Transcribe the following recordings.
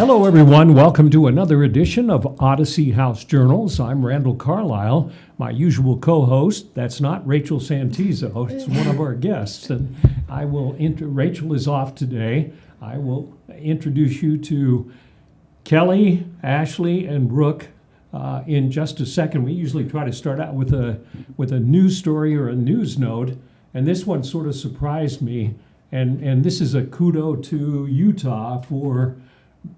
Hello, everyone. Welcome to another edition of Odyssey House Journals. I'm Randall Carlisle, my usual co-host. That's not Rachel Santizo. It's one of our guests, and Rachel is off today. I will introduce you to Kelly, Ashley, and Brooke in just a second. We usually try to start out with a news story or a news note, and this one sort of surprised me. And this is a kudo to Utah for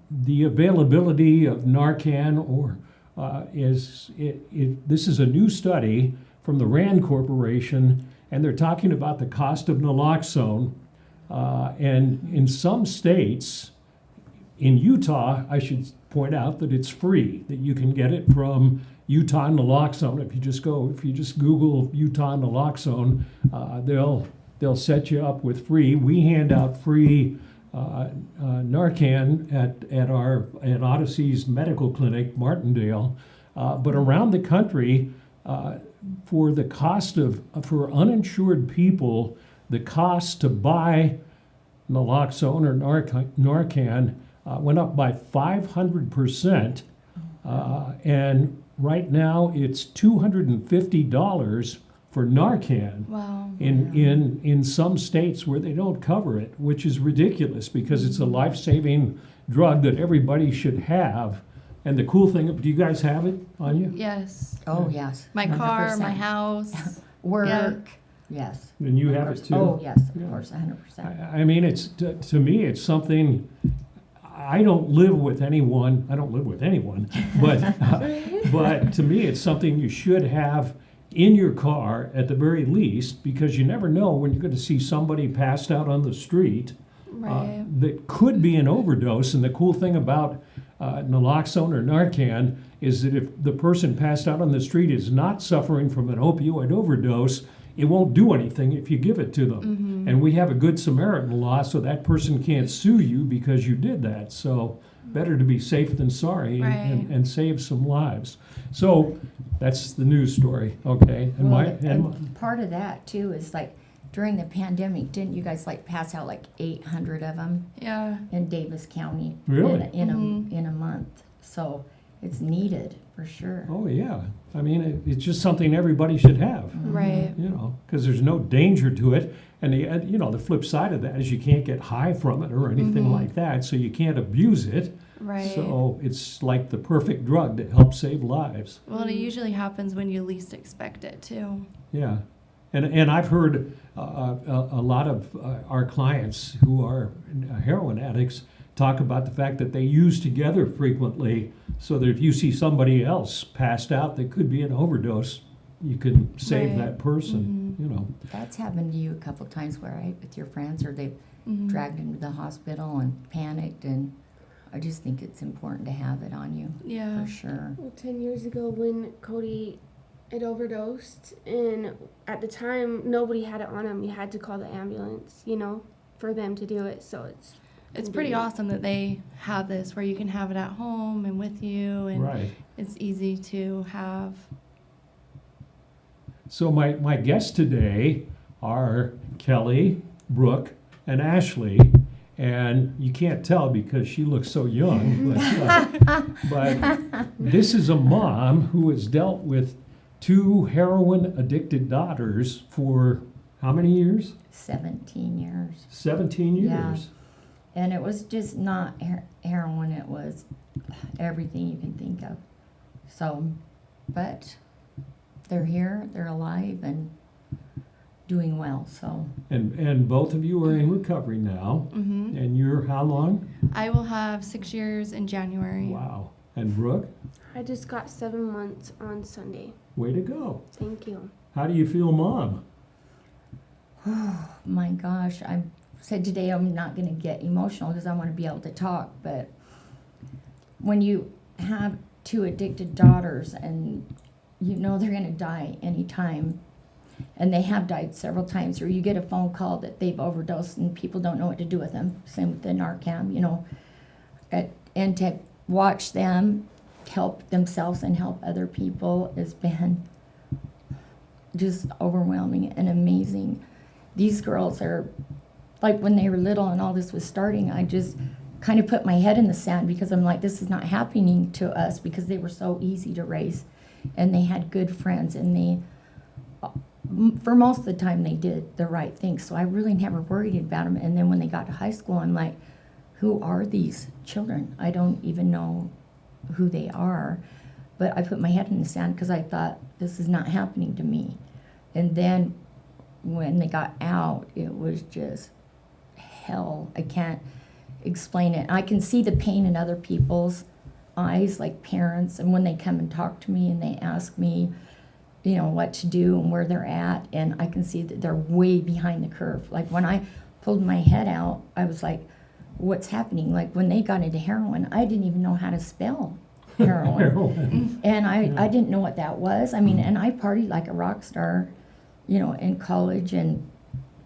the availability of Narcan, or this is a new study from the RAND Corporation, and they're talking about the cost of naloxone. And in some states, in Utah, I should point out that it's free, that you can get it from Utah naloxone. If you just Google Utah naloxone, they'll set you up with free. We hand out free Narcan at Odyssey's medical clinic, Martindale, but around the country, for uninsured people, the cost to buy naloxone or Narcan went up by 500%, and right now it's $250 for Narcan. Wow. In some states where they don't cover it, which is ridiculous because it's a life-saving drug that everybody should have. And the cool thing, do you guys have it on you? Yes. Oh, yes. My car, 100%. my house. Work. Yeah. Yes. And you have it too? Oh, yes, Yeah. of course, 100%. I mean, it's to me, it's something. I don't live with anyone. But to me, it's something you should have in your car at the very least, because you never know when you're going to see somebody passed out on the street Right. that could be an overdose. And the cool thing about naloxone or Narcan is that if the person passed out on the street is not suffering from an opioid overdose, it won't do anything if you give it to them. Mm-hmm. And we have a good Samaritan law, so that person can't sue you because you did that. So better to be safe than sorry, and, Right. and save some lives. So that's the news story, okay? And part of that too is like during the pandemic, didn't you guys like pass out like 800 of them Yeah. in Davis County? Really? In a month. So it's needed for sure. Oh, yeah. I mean, it's just something everybody should have, Right. because there's no danger to it. And the flip side of that is you can't get high from it or anything like that, so you can't abuse it. Right. So it's like the perfect drug to help save lives. Well, and it usually happens when you least expect it too. Yeah. And I've heard a lot of our clients who are heroin addicts talk about the fact that they use together frequently, so that if you see somebody else passed out that could be an overdose, you can save Right. that person, That's happened to you a couple times with your friends, or they've Mm-hmm. dragged them to the hospital and panicked, and I just think it's important to have it on you Yeah. for sure. Well, 10 years ago when Cody had overdosed, and at the time nobody had it on him, you had to call the ambulance, for them to do it. So It's pretty awesome that they have this where you can have it at home and with you, and Right. it's easy to have. So my guests today are Kelly, Brooke, and Ashley. And you can't tell because she looks so young, but this is a mom who has dealt with two heroin-addicted daughters for how many years? 17 years. 17 years. Yeah. And it was just not heroin, it was everything you can think of. So, but they're here, they're alive, and doing well, so. And both of you are in recovery now. Mm-hmm. And you're how long? I will have 6 years in January. Wow. And Brooke, I just got 7 months on Sunday. way to go. Thank you. How do you feel, Mom? My gosh, I said today I'm not going to get emotional because I want to be able to talk, but when you have two addicted daughters and you know they're going to die anytime, and they have died several times, or you get a phone call that they've overdosed and people don't know what to do with them, same with the Narcan, and to watch them help themselves and help other people has been just overwhelming and amazing. These girls are, like when they were little and all this was starting, I just kind of put my head in the sand because I'm like, this is not happening to us because they were so easy to raise and they had good friends and they, for most of the time, they did the right thing. So I really never worried about them. And then when they got to high school, I'm like, who are these children? I don't even know who they are. But I put my head in the sand because I thought, this is not happening to me. And then when they got out, it was just hell. I can't explain it. I can see the pain in other people's eyes, like parents, and when they come and talk to me and they ask me, you know, what to do and where they're at, and I can see that they're way behind the curve. Like when I pulled my head out, I was like, what's happening? Like when they got into heroin, I didn't even know how to spell heroin. Heroin. And I didn't know what that was. I mean, and I partied like a rock star, you know, in college and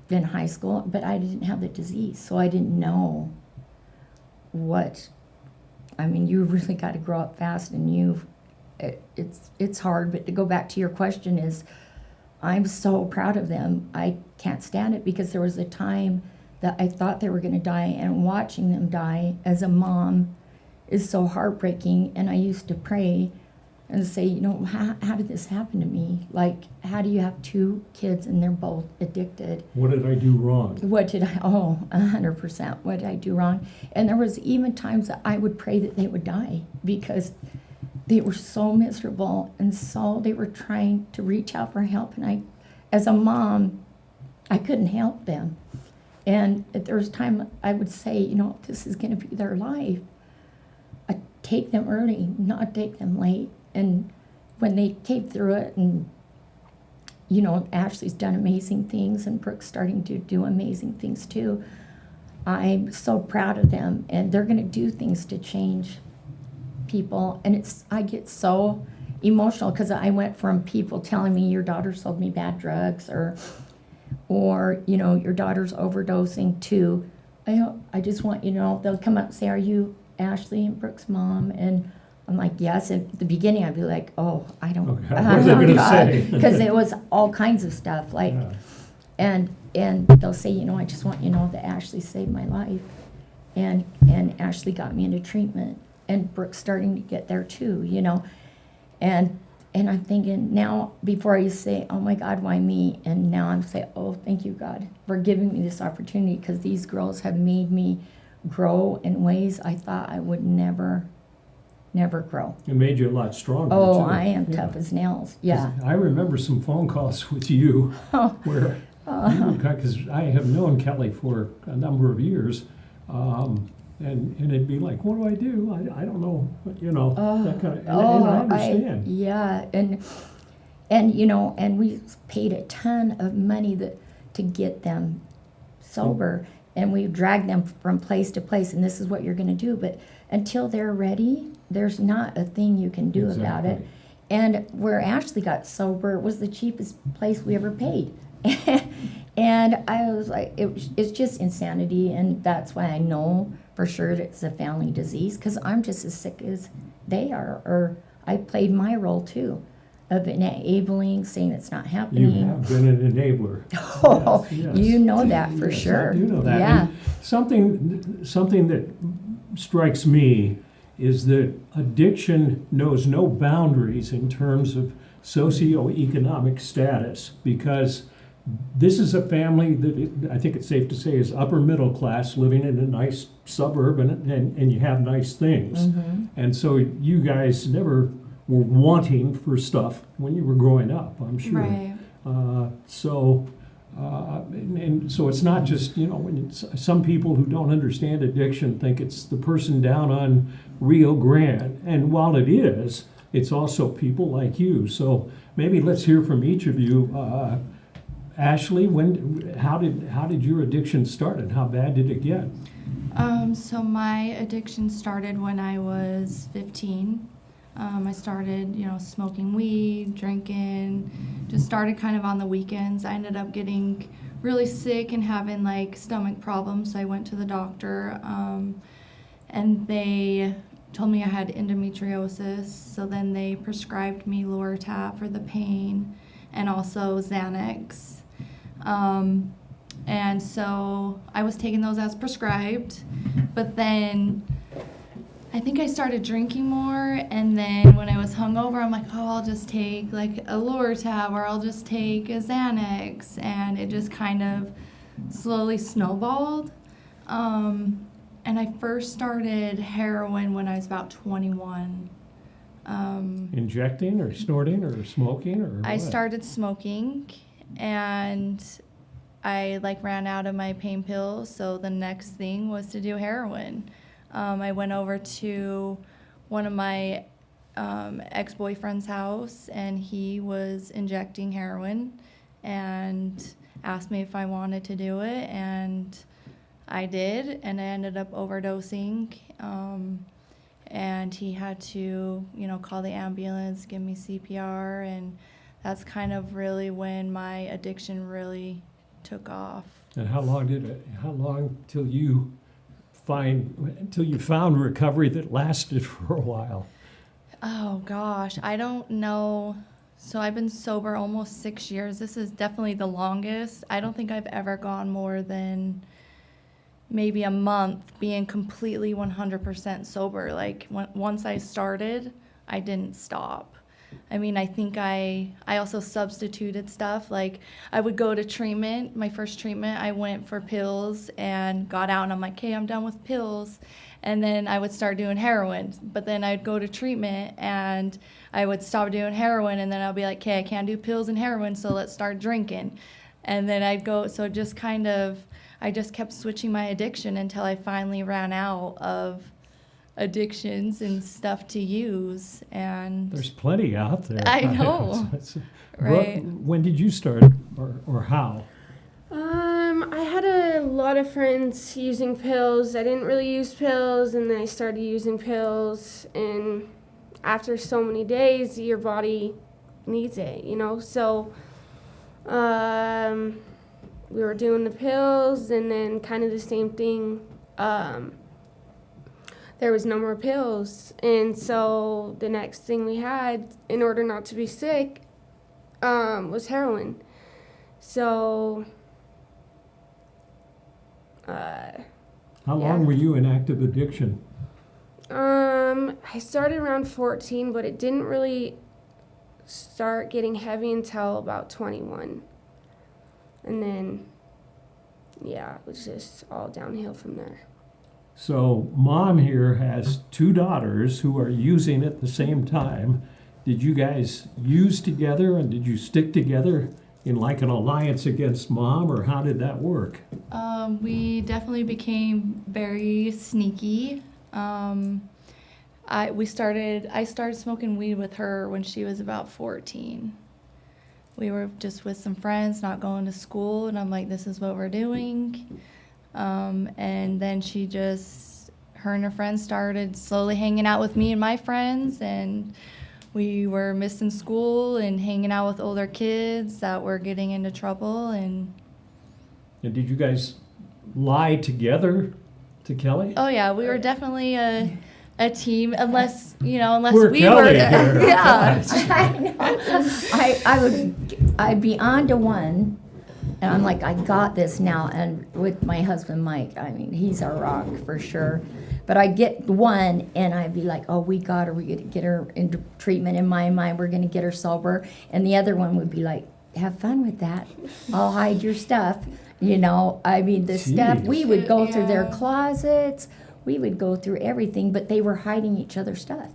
in high school, but I didn't have the disease, so I didn't know what. I mean, you really got to grow up fast, and it's hard. But to go back to your question is, I'm so proud of them. I can't stand it because there was a time that I thought they were going to die, and watching them die as a mom is so heartbreaking. And I used to pray and say, you know, how did this happen to me? Like, how do you have 2 kids and they're both addicted? What did I do wrong? What did I, 100%, what did I do wrong? And there was even times that I would pray that they would die because they were so miserable and so they were trying to reach out for help. And I, as a mom, I couldn't help them. And there was time I would say, you know, this is going to be their life. I take them early, not take them late. And when they came through it, and, you know, Ashley's done amazing things, and Brooke's starting to do amazing things too, I'm so proud of them. And they're going to do things to change people. And I get so emotional because I went from people telling me, your daughter sold me bad drugs, or you know, your daughter's overdosing, to, I just want you to know, they'll come up and say, are you Ashley and Brooke's mom? And I'm like, yes. And at the beginning, I'd be like, oh, I don't, Okay. What are they gonna say? because it was all kinds of stuff, like, Yeah. and they'll say, you know, I just want you to know that Ashley saved my life, and Ashley got me into treatment, and Brooke's starting to get there too, you know, and I'm thinking now, before I used to say, oh my God, why me? And now I'm saying, oh, thank you, God, for giving me this opportunity, because these girls have made me grow in ways I thought I would never grow. It made you a lot stronger, Oh, too. I am Yeah. tough as nails. Yeah. 'Cause I remember some phone calls with you where because I have known Kelly for a number of years, and it'd be like, what do I do? I don't know, you know, that kind of, and I understand. Yeah, and you know, and we paid a ton of money to get them sober, and we dragged them from place to place, and this is what you're going to do. But until they're ready, there's not a thing you can do about it. Exactly. And where Ashley got sober was the cheapest place we ever paid. And I was like, it's just insanity, and that's why I know for sure that it's a family disease, because I'm just as sick as they are, or I played my role too, of enabling, saying it's not happening. You have been an enabler. Oh, Yes, yes. you know that for Yes, sure. I do know that. Yeah. And something that strikes me is that addiction knows no boundaries in terms of socioeconomic status, because this is a family that I think it's safe to say is upper middle class, living in a nice suburb, and you have nice things. Mm-hmm. And so you guys never were wanting for stuff when you were growing up, I'm sure. Right. And so it's not just, you know, when some people who don't understand addiction think it's the person down on Rio Grande. And while it is, it's also people like you. So maybe let's hear from each of you. Ashley, how did your addiction start, and how bad did it get? So my addiction started when I was 15. I started, you know, smoking weed, drinking, just started kind of on the weekends. I ended up getting really sick and having like stomach problems. So I went to the doctor, and they told me I had endometriosis. So then they prescribed me Loratap for the pain, and also Xanax. And so I was taking those as prescribed, but then I think I started drinking more, and then when I was hungover, I'm like, oh, I'll just take like a Loratab, or I'll just take a Xanax, and it just kind of slowly snowballed. And I first started heroin when I was about 21. Injecting or snorting or smoking or I what? started smoking, and I like ran out of my pain pills, so the next thing was to do heroin. I went over to one of my ex-boyfriend's house, and he was injecting heroin and asked me if I wanted to do it, and I did, and I ended up overdosing. And he had to, call the ambulance, give me CPR, and that's kind of really when my addiction really took off. And how long till you found recovery that lasted for a while? Oh gosh, I don't know. So I've been sober almost 6 years. This is definitely the longest. I don't think I've ever gone more than maybe a month being completely 100% sober. Like once I started, I didn't stop. I mean, I think I also substituted stuff. Like I would go to treatment. My first treatment, I went for pills and got out, and I'm like, okay, I'm done with pills. And then I would start doing heroin. But then I'd go to treatment and I would stop doing heroin, and then I'll be like, okay, I can't do pills and heroin, so let's start drinking. And then I'd go, so just kind of, I just kept switching my addiction until I finally ran out of addictions and stuff to use. And There's plenty out there. I know. Right. When did you start, or how? I had a lot of friends using pills. I didn't really use pills, and then I started using pills, and after so many days, your body needs it, So, we were doing the pills, and then kind of the same thing. There was no more pills, and so the next thing we had, in order not to be sick, was heroin. So, How long were you in active addiction? I started around 14, but it didn't really start getting heavy until about 21. And then, it was just all downhill from there. So Mom here has 2 daughters who are using at the same time. Did you guys use together, and did you stick together in like an alliance against Mom, or how did that work? We definitely became very sneaky. I started smoking weed with her when she was about 14. We were just with some friends, not going to school, and I'm like, this is what we're doing. And then her and her friends started slowly hanging out with me and my friends, and we were missing school and hanging out with older kids that were getting into trouble. And did you guys lie together to Kelly? oh yeah, we were definitely a team, unless Poor we Kelly were. here. Yeah. I know. I'd be on to one, and I'm like, I got this now. And with my husband, Mike, I mean, he's our rock for sure. But I'd get one, and I'd be like, oh, we got her. We're going to get her into treatment. In my mind, we're going to get her sober. And the other one would be like, have fun with that. I'll hide your stuff. I mean, the stuff, we would go through their closets. We would go through everything, but they were hiding each other's stuff.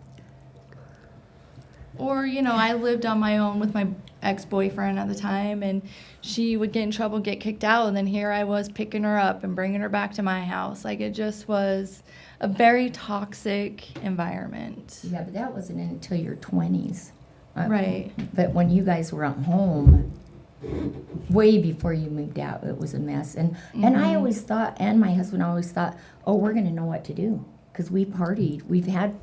Or, I lived on my own with my ex-boyfriend at the time, and she would get in trouble, get kicked out, and then here I was picking her up and bringing her back to my house. Like, it just was a very toxic environment. Yeah, but that wasn't until your 20s. Right. But when you guys were at home, way before you moved out, it was a mess. And I always thought, and my husband always thought, oh, we're going to know what to do. Because we partied. We've had,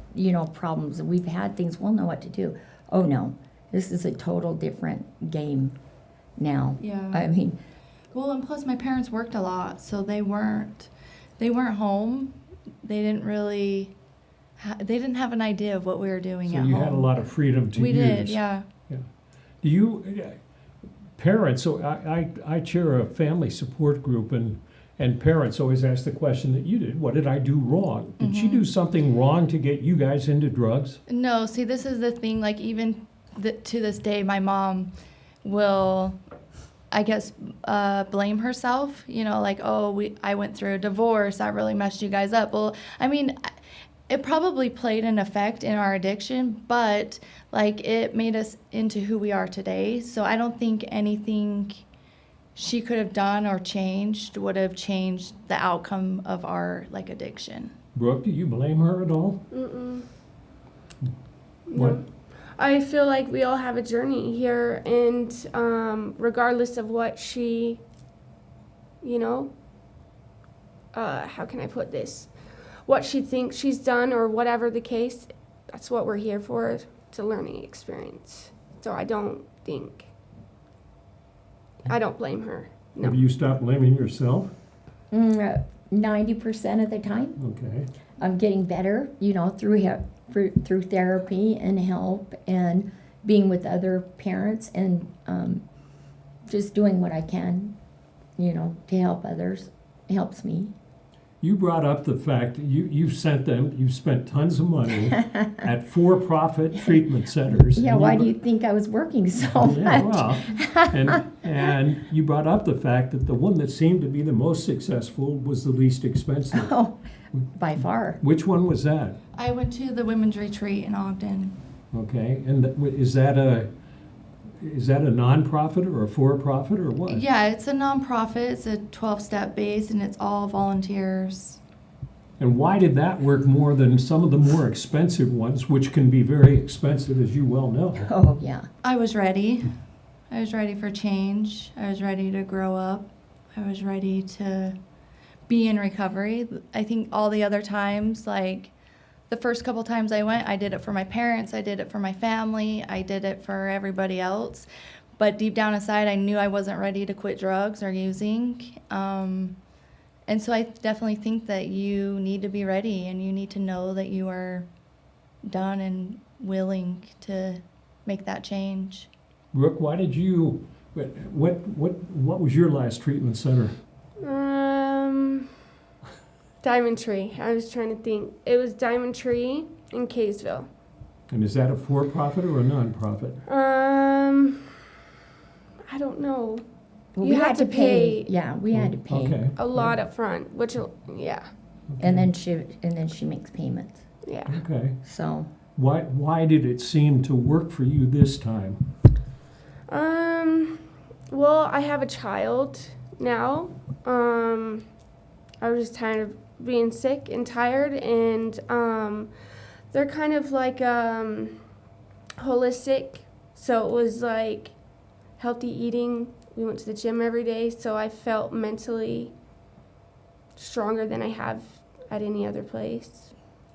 problems. We've had things. We'll know what to do. Oh, no. This is a total different game now. Yeah. I mean. Well, and plus my parents worked a lot, so they weren't home. They didn't really, they didn't have an idea of what we were doing So at you home. had a lot of freedom to use. We did, yeah. Do you, parents, so I chair a family support group, and parents always ask the question that you did, what did I do wrong? Did she do something wrong to get you guys into drugs? No, see, this is the thing, like, even to this day, my mom will, I guess, blame herself, you know, like, oh, I went through a divorce, that really messed you guys up. Well, I mean, it probably played an effect in our addiction, but, like, it made us into who we are today. So I don't think anything she could have done or changed would have changed the outcome of our, like, addiction. Brooke, do you blame her at all? Mm-mm. What? No. I feel like we all have a journey here, and regardless of what she, you know, how can I put this? What she thinks she's done or whatever the case, that's what we're here for. It's a learning experience. So I don't blame her. No. Have you stopped blaming yourself? 90% of the time. Okay. I'm getting better, you know, through therapy and help and being with other parents and just doing what I can, you know, to help others. It helps me. You brought up the fact that you've spent tons of money at for-profit treatment centers. Yeah, and why do you think I was working so much? Yeah, well, and you brought up the fact that the one that seemed to be the most successful was the least expensive. Oh, by far. Which one was that? I went to the women's retreat in Ogden. Okay, and is that a nonprofit or a for-profit or what? Yeah, it's a nonprofit. It's a 12-step base, and it's all volunteers. And why did that work more than some of the more expensive ones, which can be very expensive, as you well know? Oh, yeah. I was ready. I was ready for change. I was ready to grow up. I was ready to be in recovery. I think all the other times, like the first couple times I went, I did it for my parents, I did it for my family, I did it for everybody else. But deep down inside, I knew I wasn't ready to quit drugs or using. And so I definitely think that you need to be ready, and you need to know that you are done and willing to make that change. Brooke, why did you? What was your last treatment center? Diamond Tree. I was trying to think. It was Diamond Tree in Kaysville. And is that a for-profit or a non-profit? I don't know. Well, You we had to pay. Yeah, we had to pay. Okay. A lot up front, which, yeah, And then she makes payments. yeah. Okay. So, Why did it seem to work for you this time? Well, I have a child now. I was just tired of being sick and tired, and they're kind of like holistic. So it was like healthy eating. We went to the gym every day, so I felt mentally stronger than I have at any other place.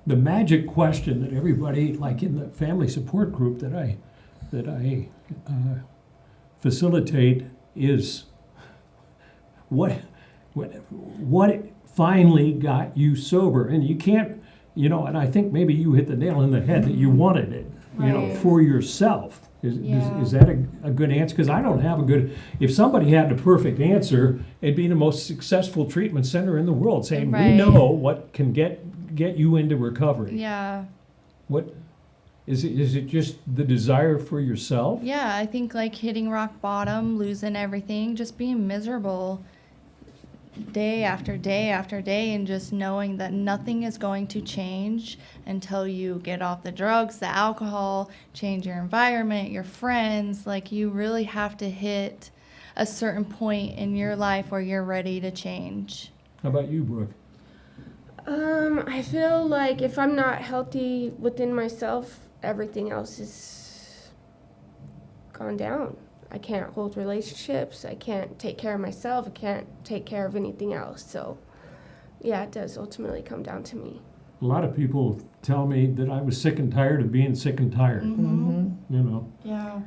The magic question that everybody, like in the family support group that I facilitate, is what finally got you sober? And you can't, you know, and I think maybe you hit the nail on the head that you wanted it, you know, Right. for yourself. Yeah. Is that a good answer? Because I don't have a good, if somebody had the perfect answer, it'd be the most successful treatment center in the world, saying, we Right. know what can get you into recovery. Yeah. What is it? Is it just the desire for yourself? Yeah, I think like hitting rock bottom, losing everything, just being miserable day after day after day, and just knowing that nothing is going to change until you get off the drugs, the alcohol, change your environment, your friends. Like, you really have to hit a certain point in your life where you're ready to change. How about you, Brooke? I feel like if I'm not healthy within myself, everything else is gone down. I can't hold relationships. I can't take care of myself. I can't take care of anything else. So, yeah, it does ultimately come down to me. A lot of people tell me that I was sick and tired of being sick and tired. mhm. You know, Yeah.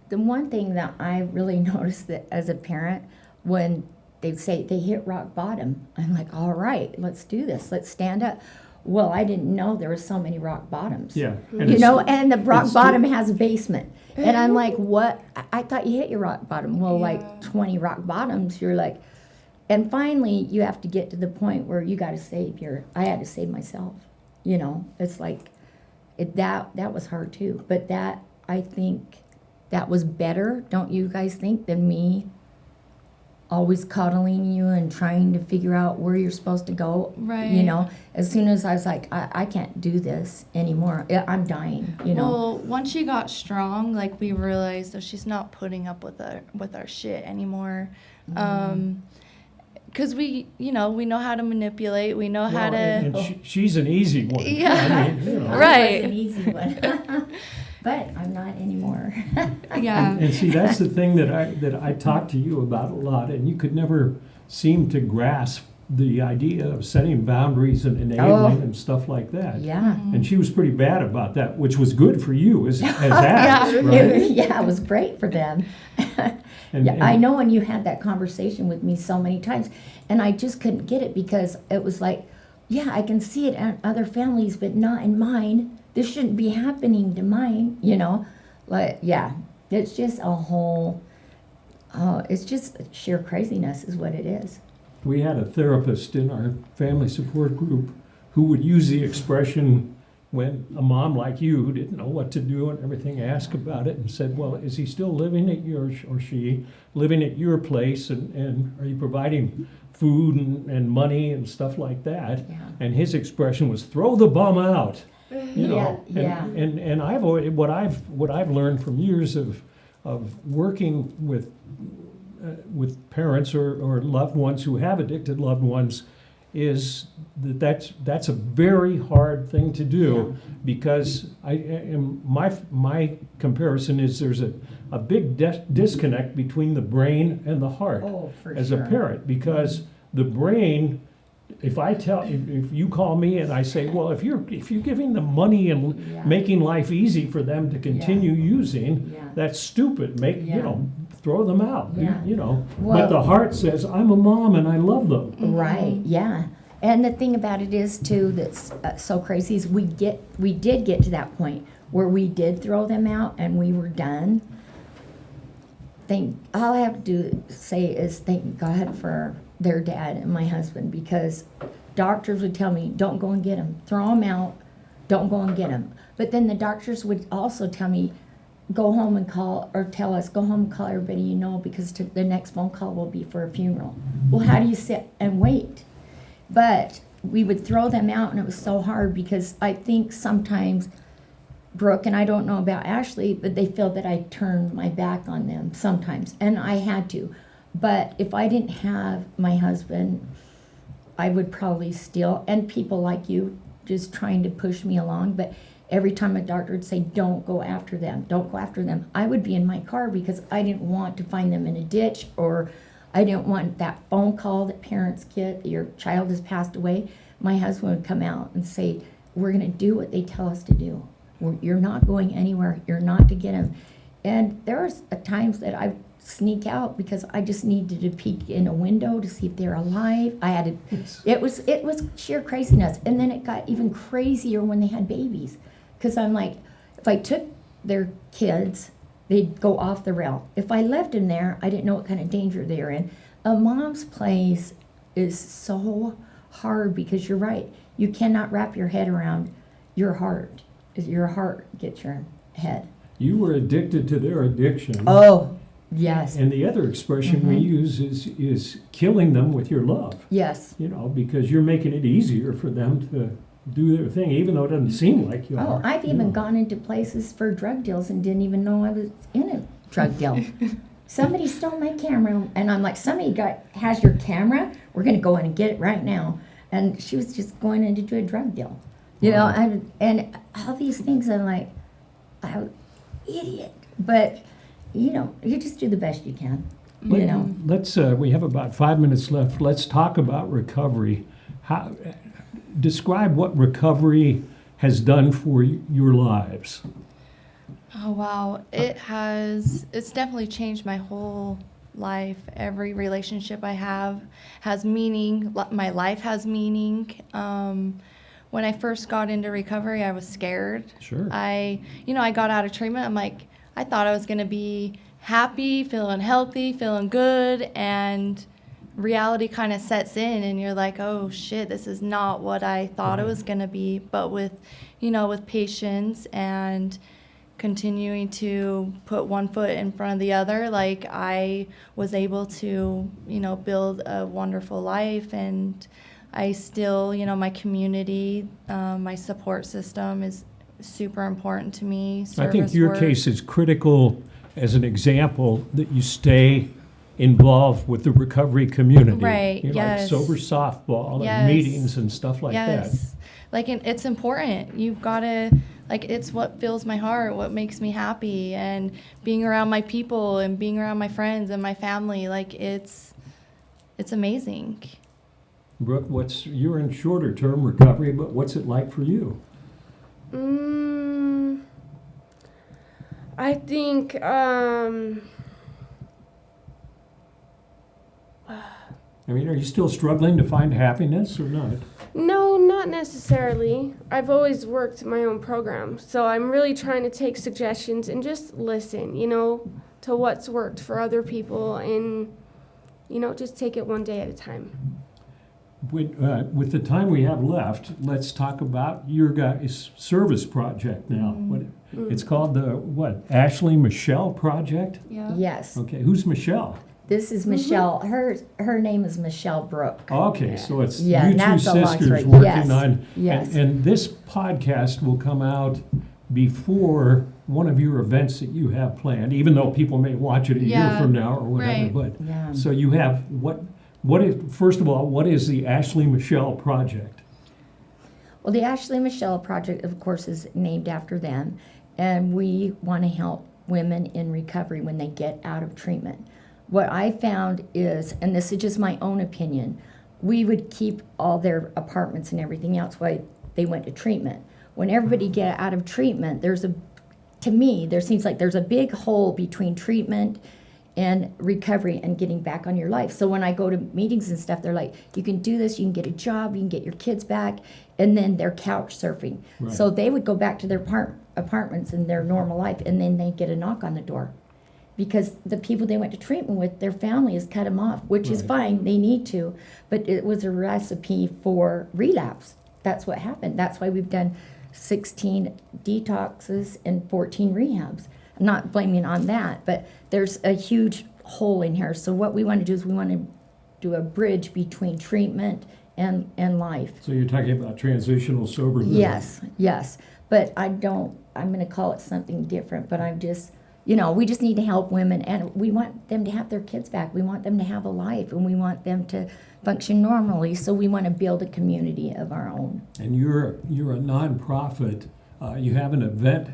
The one thing that I really noticed that as a parent, when they say they hit rock bottom, I'm like, all right, let's do this. Let's stand up. Well, I didn't know there were so many rock bottoms. yeah. And You it's- know, and the rock it's- bottom has a basement. And I'm like, what? I thought you hit your rock bottom. Well, Yeah. like 20 rock bottoms, you're like, and finally you have to get to the point where you got to I had to save myself. You know, it's like, that was hard too. But I think that was better, don't you guys think, than me always coddling you and trying to figure out where you're supposed to go. Right. You know, as soon as I was like, I can't do this anymore. I'm dying, you know. Well, once she got strong, like we realized that she's not putting up with our shit anymore. Because we know how to manipulate. We know how to. And she's an easy one. Yeah. I mean, you know. Right. It was an easy one. But I'm not anymore. Yeah. And see, that's the thing that I talked to you about a lot, and you could never seem to grasp the idea of setting boundaries and enabling and stuff like that. Yeah. And she was pretty bad about that, which was good for you as ads, right? It was great for them. And- Yeah, I know, and you had that conversation with me so many times, and I just couldn't get it because it was like, yeah, I can see it in other families, but not in mine. This shouldn't be happening to mine, you know? Like, yeah, it's just a whole, it's just sheer craziness is what it is. We had a therapist in our family support group who would use the expression when a mom like you who didn't know what to do and everything asked about it and said, well, is he still living at or she living at your place and are you providing food and money and stuff like that? Yeah. And his expression was, throw the bum out. You know, Yeah. and I've always, what I've learned from years of working with parents or loved ones who have addicted loved ones is that's a very hard thing to do because my comparison is there's a big disconnect between the brain and the heart as a parent because the brain. If you call me and I say, well, if you're giving them money and making life easy for them to continue using, that's stupid. Throw them out. Yeah. But the heart says, I'm a mom and I love them. Right, yeah. And the thing about it is too that's so crazy is we did get to that point where we did throw them out and we were done. All I have to say is thank God for their dad and my husband because doctors would tell me, don't go and get them, throw them out, don't go and get them. But then the doctors would also tell me, go home and call, or tell us, go home and call everybody you know because the next phone call will be for a funeral. Well, how do you sit and wait? But we would throw them out and it was so hard because I think sometimes Brooke, and I don't know about Ashley, but they feel that I turned my back on them sometimes, and I had to. But if I didn't have my husband, I would probably still, and people like you just trying to push me along, but every time a doctor would say, don't go after them, I would be in my car because I didn't want to find them in a ditch or I didn't want that phone call that parents get, your child has passed away. My husband would come out and say, we're going to do what they tell us to do. You're not going anywhere. You're not to get them. And there was times that I sneak out because I just needed to peek in a window to see if they're alive. It was sheer craziness. And then it got even crazier when they had babies. Because I'm like, if I took their kids, they'd go off the rail. If I left them there, I didn't know what kind of danger they were in. A mom's place is so hard because you're right. You cannot wrap your head around your heart. Your heart gets your head. You were addicted to their addiction. Oh, yes. And the other expression we use is killing them with your love. Yes. Because you're making it easier for them to do their thing, even though it doesn't seem like you are. Oh, I've even gone into places for drug deals and didn't even know I was in a drug deal. Somebody stole my camera, and I'm like, somebody has your camera? We're going to go in and get it right now. And she was just going in to do a drug deal. And all these things, I'm like, idiot. But, you just do the best you can, Let's, we have about 5 minutes left. Let's talk about recovery. Describe what recovery has done for your lives. Oh, wow. It's definitely changed my whole life. Every relationship I have has meaning. My life has meaning. When I first got into recovery, I was scared. Sure. I got out of treatment. I'm like, I thought I was going to be happy, feeling healthy, feeling good, and reality kind of sets in and you're like, oh shit, this is not what I thought it was going to be. But with, with patience and continuing to put one foot in front of the other, like I was able to, build a wonderful life. And I still, my community, my support system is super important to me. I think Service your work. case is critical as an example that you stay involved with the recovery community. Right, Like yes. sober softball Yes. and meetings and stuff like that. Yes. Like, it's important. You've got to, like, it's what fills my heart, what makes me happy. And being around my people and being around my friends and my family, like, it's amazing. Brooke, you're in shorter term recovery, but what's it like for you? I think, I mean, are you still struggling to find happiness or not? no, not necessarily. I've always worked my own program, so I'm really trying to take suggestions and just listen, to what's worked for other people and, just take it one day at a time. With the time we have left, let's talk about your guys' service project now. It's called the Ashley Michelle Project? Yeah. Yes. Okay, who's Michelle? This is Michelle. Her name is Michelle Brooke. Okay, so it's Yeah, you and two that's a long sisters story. working Yes, on, yes. and this podcast will come out before one of your events that you have planned, even though people may watch it a year Yeah, from now or whatever. right. But Yeah. so you have first of all, what is the Ashley Michelle Project? Well, the Ashley Michelle Project, of course, is named after them, and we want to help women in recovery when they get out of treatment. What I found is, and this is just my own opinion, we would keep all their apartments and everything else while they went to treatment. When everybody get out of treatment, there seems like there's a big hole between treatment and recovery and getting back on your life. So when I go to meetings and stuff, they're like, you can do this, you can get a job, you can get your kids back, and then they're couch surfing. Right. So they would go back to their apartments and their normal life, and then they get a knock on the door. Because the people they went to treatment with, their family has cut them off, which is Right. fine, they need to, but it was a recipe for relapse. That's what happened. That's why we've done 16 detoxes and 14 rehabs. I'm not blaming on that, but there's a huge hole in here. So what we want to do is we want to do a bridge between treatment and life. So you're talking about transitional sober living. Yes. But I'm going to call it something different, but I'm just, we just need to help women, and we want them to have their kids back. We want them to have a life, and we want them to function normally. So we want to build a community of our own. And you're a nonprofit. You have an event.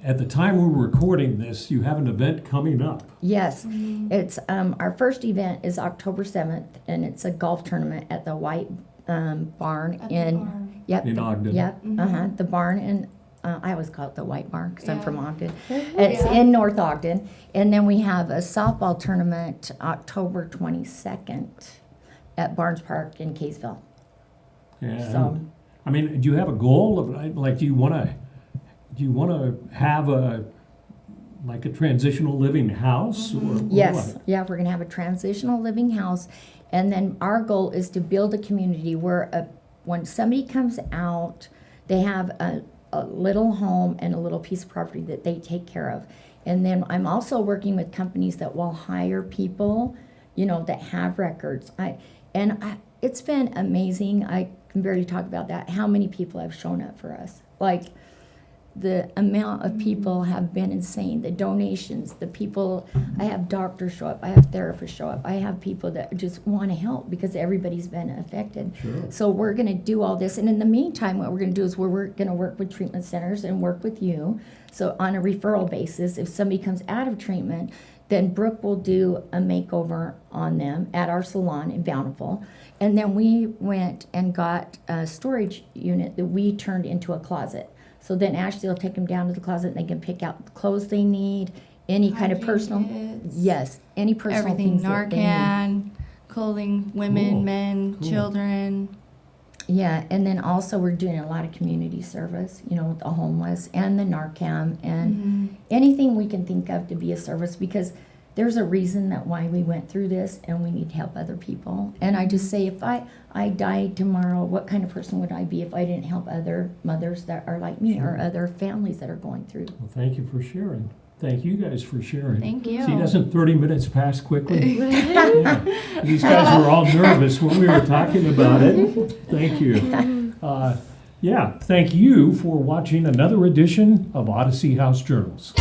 At the time we were recording this, you have an event coming up. Yes, it's our first event is October 7th, and it's a golf tournament at the White Barn At the in barn. In Ogden. Yep, the barn in. I always call it the White Barn because I'm Yeah. from Ogden. It's in North Ogden, and then we have a softball tournament October 22nd at Barnes Park in Kaysville. And, So- I mean, do you have a goal of like? Do you want to have a transitional living house or Yes, what? yeah, we're gonna have a transitional living house, and then our goal is to build a community where when somebody comes out, they have a little home and a little piece of property that they take care of. And then I'm also working with companies that will hire people, that have records. It's been amazing. I can barely talk about that. How many people have shown up for us? Like, the amount of people have been insane. The donations, the people, I have doctors show up, I have therapists show up, I have people that just want to help because everybody's been affected. Sure. So we're going to do all this. And in the meantime, what we're going to do is we're going to work with treatment centers and work with you. So on a referral basis, if somebody comes out of treatment, then Brooke will do a makeover on them at our salon in Bountiful. And then we went and got a storage unit that we turned into a closet. So then Ashley will take them down to the closet and they can pick out the clothes they need, any kind of Hygiene personal, kits, yes, any personal everything, things that they need. Narcan, clothing, women, Cool. men, Cool. children. Yeah, and then also we're doing a lot of community service, you know, with the homeless and the Narcan and anything we can think of to be a service, because there's a reason that why we went through this, and we need to help other people. And I just say, if I died tomorrow, what kind of person would I be if I didn't help other mothers that are like me or other families that are going through? Well, thank you for sharing. Thank you guys for sharing. Thank you. See, doesn't 30 minutes pass quickly? Yeah. These guys were all nervous when we were talking about it. Thank you. Yeah, thank you for watching another edition of Odyssey House Journals.